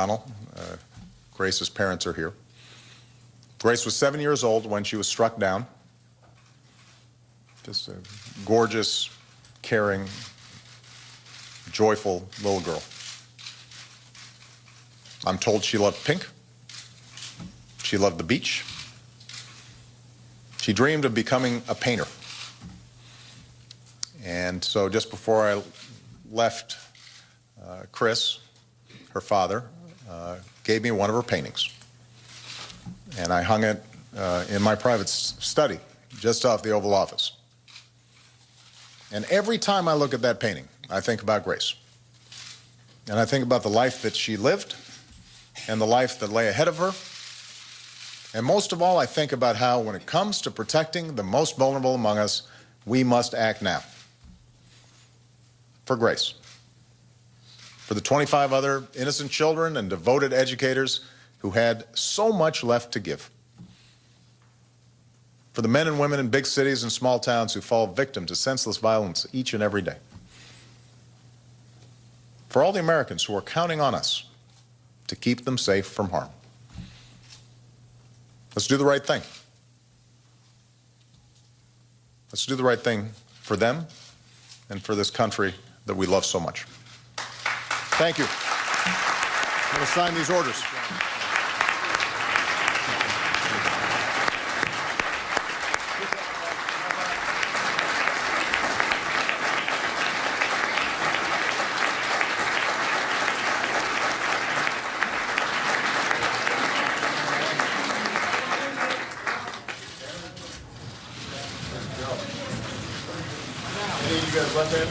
Donald. Grace's parents are here. Grace was 7 years old when she was struck down. Just a gorgeous, caring, joyful little girl. I'm told she loved pink. She loved the beach. She dreamed of becoming a painter. And so just before I left, Chris, her father, gave me one of her paintings. And I hung it in my private study just off the Oval Office. And every time I look at that painting, I think about Grace. And I think about the life that she lived and the life that lay ahead of her. And most of all, I think about how, when it comes to protecting the most vulnerable among us, we must act now. For Grace. For the 25 other innocent children and devoted educators who had so much left to give. For the men and women in big cities and small towns who fall victim to senseless violence each and every day. For all the Americans who are counting on us to keep them safe from harm. Let's do the right thing. Let's do the right thing for them and for this country that we love so much. Thank you. I'm going to sign these orders. You guys left-handed?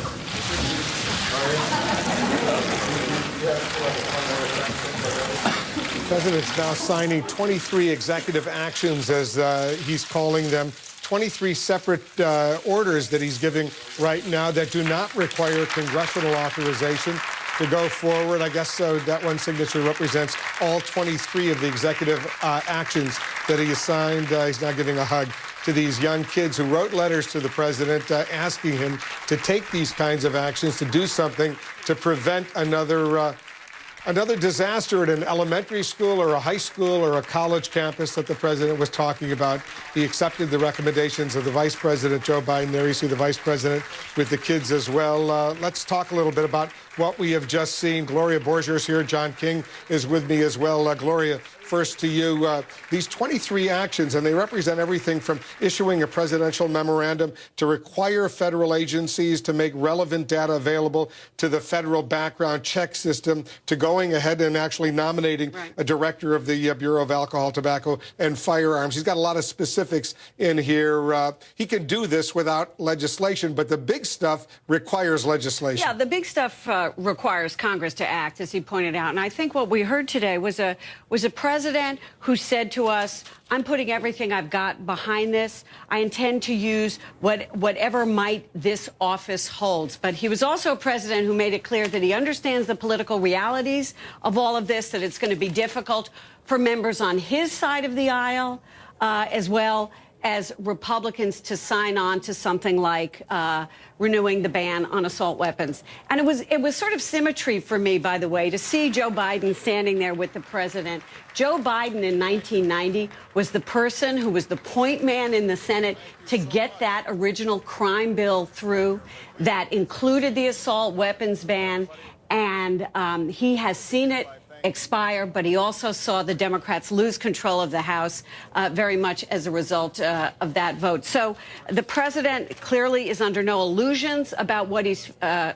The President's now signing 23 executive actions, as he's calling them, 23 separate orders that he's giving right now that do not require congressional authorization to go forward. I guess that one signature represents all 23 of the executive actions that he has signed. He's now giving a hug to these young kids who wrote letters to the President asking him to take these kinds of actions, to do something to prevent another disaster at an elementary school or a high school or a college campus that the President was talking about. He accepted the recommendations of the Vice President, Joe Biden. There you see the Vice President with the kids as well. Let's talk a little bit about what we have just seen. Gloria Borger's here. John King is with me as well. Gloria, first to you. These 23 actions, and they represent everything from issuing a presidential memorandum to require federal agencies to make relevant data available to the federal background check system, to going ahead and actually nominating a director of the Bureau of Alcohol, Tobacco, and Firearms. He's got a lot of specifics in here. He can do this without legislation, but the big stuff requires legislation. Yeah, the big stuff requires Congress to act, as he pointed out. And I think what we heard today was a president who said to us, I'm putting everything I've got behind this. I intend to use whatever might this office holds. But he was also a president who made it clear that he understands the political realities of all of this, that it's going to be difficult for members on his side of the aisle, as well as Republicans, to sign on to something like renewing the ban on assault weapons. And it was sort of symmetry for me, by the way, to see Joe Biden standing there with the president. Joe Biden in 1990 was the person who was the point man in the Senate to get that original crime bill through that included the assault weapons ban. And he has seen it expire, but he also saw the Democrats lose control of the House very much as a result of that vote. So the president clearly is under no illusions about what he's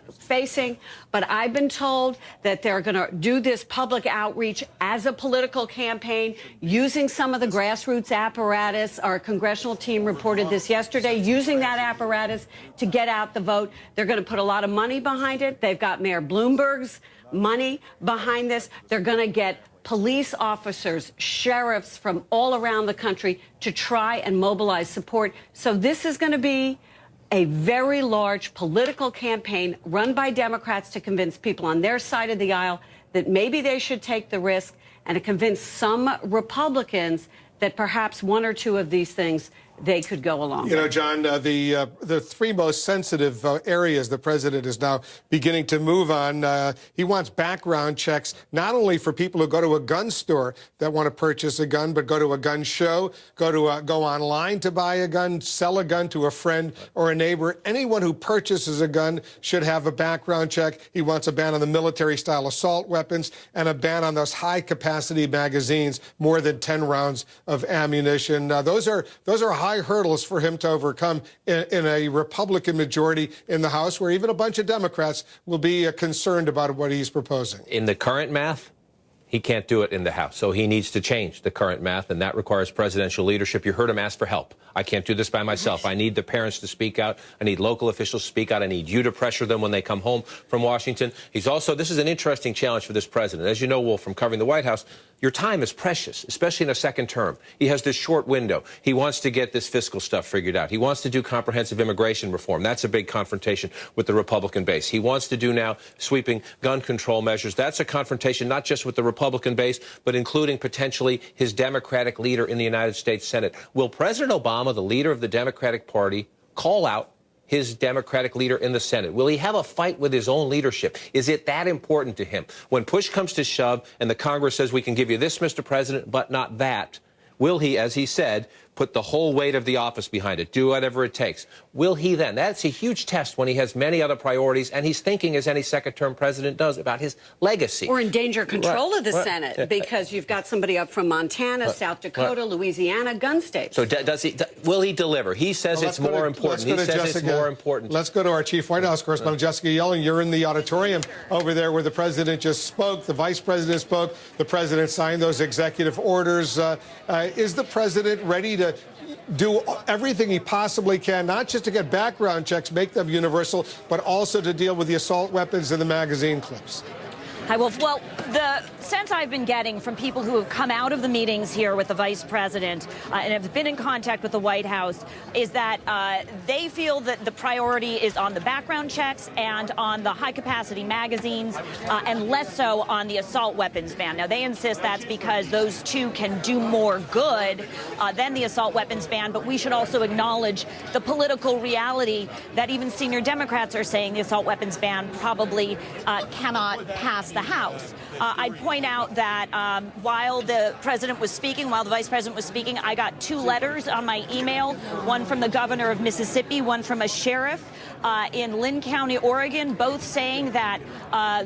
facing, but I've been told that they're going to do this public outreach as a political campaign using some of the grassroots apparatus. Our congressional team reported this yesterday, using that apparatus to get out the vote. They're going to put a lot of money behind it. They've got Mayor Bloomberg's money behind this. They're going to get police officers, sheriffs from all around the country to try and mobilize support. So this is going to be a very large political campaign run by Democrats to convince people on their side of the aisle that maybe they should take the risk, and to convince some Republicans that perhaps one or two of these things they could go along You know, with. John, the three most sensitive areas the president is now beginning to move on. He wants background checks, not only for people who go to a gun store that want to purchase a gun, but go to a gun show, go online to buy a gun, sell a gun to a friend or a neighbor. Anyone who purchases a gun should have a background check. He wants a ban on the military-style assault weapons and a ban on those high-capacity magazines, more than 10 rounds of ammunition. Those are high hurdles for him to overcome in a Republican majority in the House, where even a bunch of Democrats will be concerned about what he's proposing. In the current math, he can't do it in the House. So he needs to change the current math, and that requires presidential leadership. You heard him ask for help. I can't do this by myself. I need the parents to speak out. I need local officials to speak out. I need you to pressure them when they come home from Washington. This is an interesting challenge for this president. As you know, Wolf, from covering the White House, your time is precious, especially in a second term. He has this short window. He wants to get this fiscal stuff figured out. He wants to do comprehensive immigration reform. That's a big confrontation with the Republican base. He wants to do now sweeping gun control measures. That's a confrontation not just with the Republican base, but including potentially his Democratic leader in the United States Senate. Will President Obama, the leader of the Democratic Party, call out his Democratic leader in the Senate? Will he have a fight with his own leadership? Is it that important to him? When push comes to shove and the Congress says we can give you this, Mr. President, but not that, will he, as he said, put the whole weight of the office behind it, do whatever it takes? Will he then? That's a huge test when he has many other priorities, and he's thinking, as any second-term president does, about his legacy. Or endanger control of the Senate, because you've got somebody up from Montana, South Dakota, Louisiana, gun states. So will he deliver? He says it's more important. He says it's more important. Let's go to our chief White House correspondent, Jessica Yelling. You're in the auditorium over there where the president just spoke, the vice president spoke, the president signed those executive orders. Is the president ready to do everything he possibly can, not just to get background checks, make them universal, but also to deal with the assault weapons and the magazine clips? Hi, Wolf. Well, the sense I've been getting from people who have come out of the meetings here with the vice president and have been in contact with the White House is that they feel that the priority is on the background checks and on the high-capacity magazines and less so on the assault weapons ban. Now, they insist that's because those two can do more good than the assault weapons ban, but we should also acknowledge the political reality that even senior Democrats are saying the assault weapons ban probably cannot pass the House. I'd point out that while the president was speaking, while the vice president was speaking, I got 2 letters on my email, one from the governor of Mississippi, one from a sheriff in Lynn County, Oregon, both saying that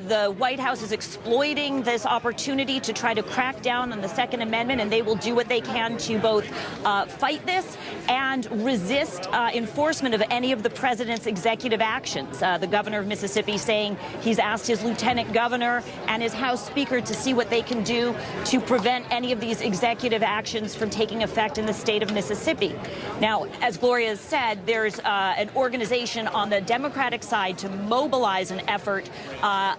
the White House is exploiting this opportunity to try to crack down on the Second Amendment, and they will do what they can to both fight this and resist enforcement of any of the president's executive actions. The governor of Mississippi saying he's asked his lieutenant governor and his House Speaker to see what they can do to prevent any of these executive actions from taking effect in the state of Mississippi. Now, as Gloria has said, there's an organization on the Democratic side to mobilize an effort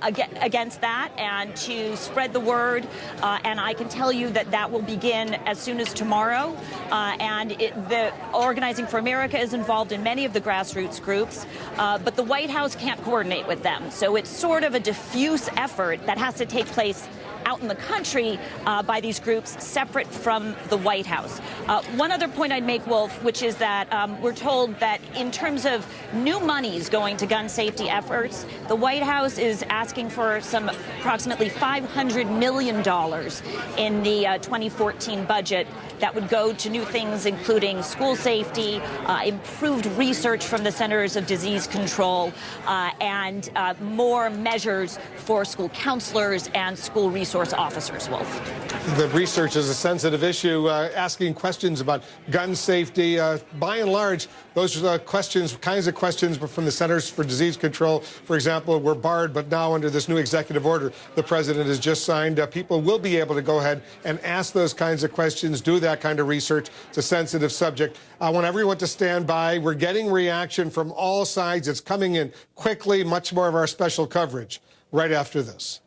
against that and to spread the word. And I can tell you that that will begin as soon as tomorrow. The Organizing for America is involved in many of the grassroots groups, but the White House can't coordinate with them. So it's sort of a diffuse effort that has to take place out in the country by these groups separate from the White House. One other point I'd make, Wolf, which is that we're told that in terms of new monies going to gun safety efforts, the White House is asking for some approximately $500 million in the 2014 budget that would go to new things, including school safety, improved research from the Centers of Disease Control, and more measures for school counselors and school resource officers, Wolf. The research is a sensitive issue, asking questions about gun safety. By and large, those kinds of questions from the Centers for Disease Control, for example, were barred, but now under this new executive order the president has just signed, people will be able to go ahead and ask those kinds of questions, do that kind of research. It's a sensitive subject. I want everyone to stand by. We're getting reaction from all sides. It's coming in quickly, much more of our special coverage right after this.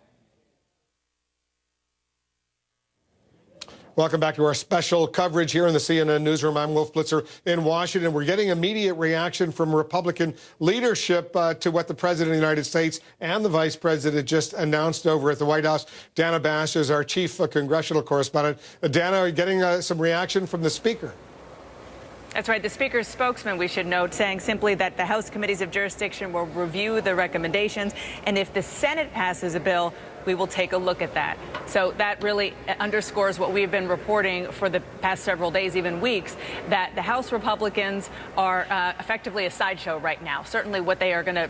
Welcome back to our special coverage here in the CNN newsroom. I'm Wolf Blitzer in Washington. We're getting immediate reaction from Republican leadership to what the President of the United States and the Vice President just announced over at the White House. Dana Bash is our chief congressional correspondent. Dana, are you getting some reaction from the Speaker? That's right. The Speaker's spokesman, we should note, saying simply that the House committees of jurisdiction will review the recommendations, and if the Senate passes a bill, we will take a look at that. So that really underscores what we've been reporting for the past several days, even weeks, that the House Republicans are effectively a sideshow right now. Certainly what they are going to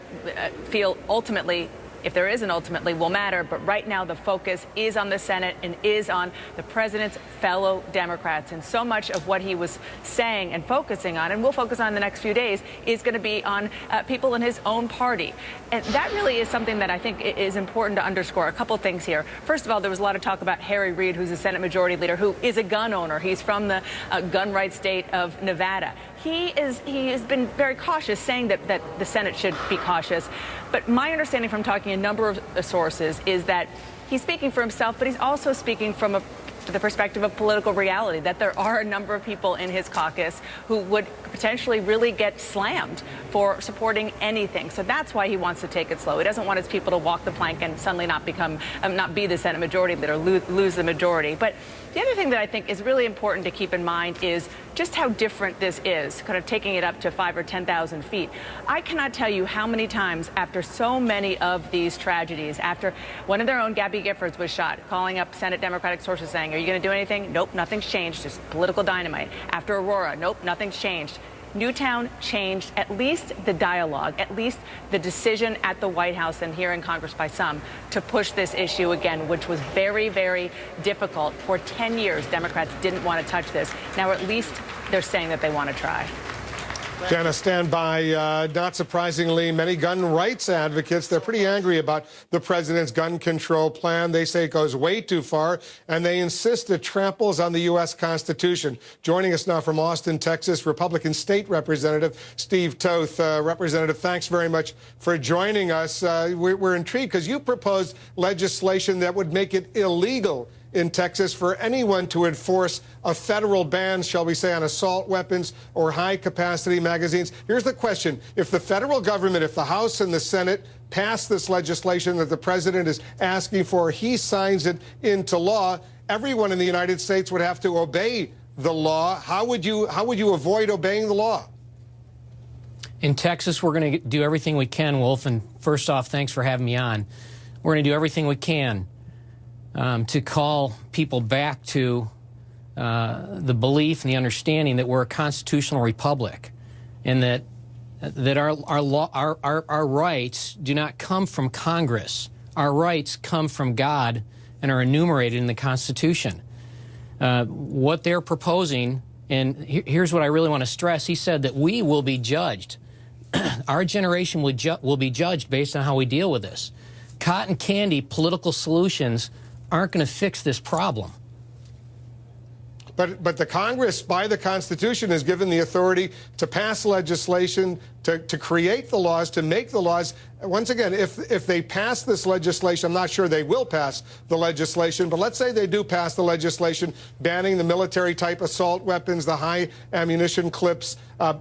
feel ultimately, if there is an ultimately, will matter. But right now the focus is on the Senate and is on the president's fellow Democrats. And so much of what he was saying and focusing on, and will focus on in the next few days, is going to be on people in his own party. And that really is something that I think is important to underscore. A couple of things here. First of all, there was a lot of talk about Harry Reid, who's a Senate Majority Leader, who is a gun owner. He's from the gun rights state of Nevada. He has been very cautious, saying that the Senate should be cautious. But my understanding from talking to a number of sources is that he's speaking for himself, but he's also speaking from the perspective of political reality, that there are a number of people in his caucus who would potentially really get slammed for supporting anything. So that's why he wants to take it slow. He doesn't want his people to walk the plank and suddenly not be the Senate Majority Leader, lose the majority. But the other thing that I think is really important to keep in mind is just how different this is, kind of taking it up to 5,000 or 10,000 feet. I cannot tell you how many times after so many of these tragedies, after one of their own, Gabby Giffords, was shot, calling up Senate Democratic sources saying, "Are you going to do anything?" Nope, nothing's changed, just political dynamite. After Aurora, nope, nothing's changed. Newtown changed at least the dialogue, at least the decision at the White House and here in Congress by some to push this issue again, which was very, very difficult. For 10 years, Democrats didn't want to touch this. Now at least they're saying that they want to try. Jana, stand by. Not surprisingly, many gun rights advocates, they're pretty angry about the president's gun control plan. They say it goes way too far, and they insist it tramples on the U.S. Constitution. Joining us now from Austin, Texas, Republican State Representative Steve Toth. Representative, thanks very much for joining us. We're intrigued because you proposed legislation that would make it illegal in Texas for anyone to enforce a federal ban, shall we say, on assault weapons or high-capacity magazines. Here's the question. If the federal government, if the House and the Senate pass this legislation that the president is asking for, he signs it into law, everyone in the United States would have to obey the law. How would you avoid obeying the law? In Texas, we're going to do everything we can, Wolf, and first off, thanks for having me on. We're going to do everything we can to call people back to the belief and the understanding that we're a constitutional republic, and that our rights do not come from Congress. Our rights come from God and are enumerated in the Constitution. What they're proposing, and here's what I really want to stress, he said that we will be judged. Our generation will be judged based on how we deal with this. Cotton candy political solutions aren't going to fix this problem. But the Congress, by the Constitution, is given the authority to pass legislation, to create the laws, to make the laws. Once again, if they pass this legislation, I'm not sure they will pass the legislation, but let's say they do pass the legislation banning the military-type assault weapons, the high ammunition clips,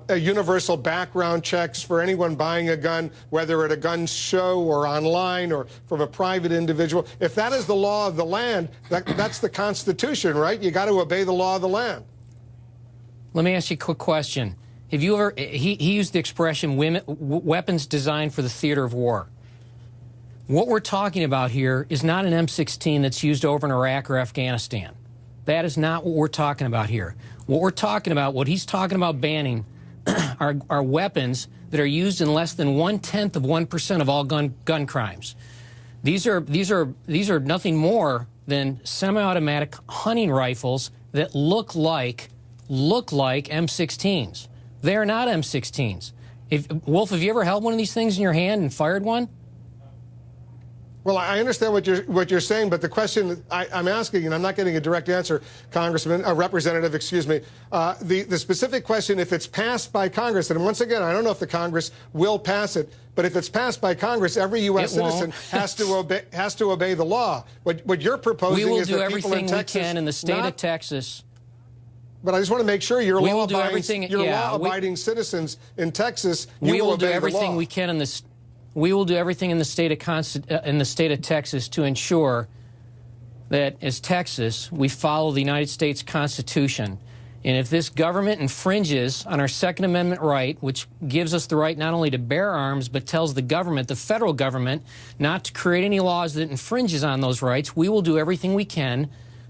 universal background checks for anyone buying a gun, whether at a gun show or online or from a private individual. If that is the law of the land, that's the Constitution, right? You got to obey the law of the land. Let me ask you a quick question. Have you ever, he used the expression weapons designed for the theater of war. What we're talking about here is not an M16 that's used over in Iraq or Afghanistan. That is not what we're talking about here. What we're talking about, what he's talking about banning, are weapons that are used in less than 0.1% of all gun crimes. These are nothing more than semi-automatic hunting rifles that look like M16s. They are not M16s. Wolf, have you ever held one of these things in your hand and fired one? Well, I understand what you're saying, but the question I'm asking, and I'm not getting a direct answer, Representative, excuse me. The specific question, if it's passed by Congress, and once again, I don't know if the Congress will pass it, but if it's passed by Congress, every U.S. citizen has to obey the law. What you're proposing is that people in Texas, we will do everything we can in the state of Texas. But I just want to make sure you're law-abiding citizens in Texas. We will do everything we can in this. We will do everything in the state of Texas to ensure that, as Texas, we follow the United States Constitution And if this government infringes on our Second Amendment right, which gives us the right not only to bear arms, but tells the government, the federal government, not to create any laws that infringes on those rights, we will do everything we can